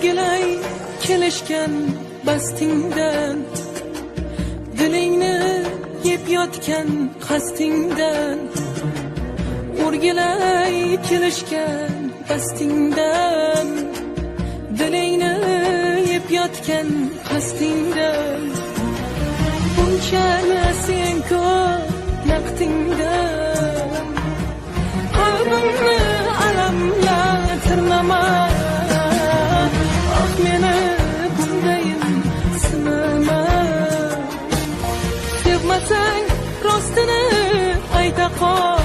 O'rgilay kelishgan bastingdan, dilingni yeb yotgan qasdingdan. O'rgilay kelishgan bastingdan, dilingni yeb yotgan qasdingdan. Buncha sen ko'p naqdingdan, qalbimni alamla tirnama. Ah meni bundayim sinama. Sevmasang rostini ayta qol.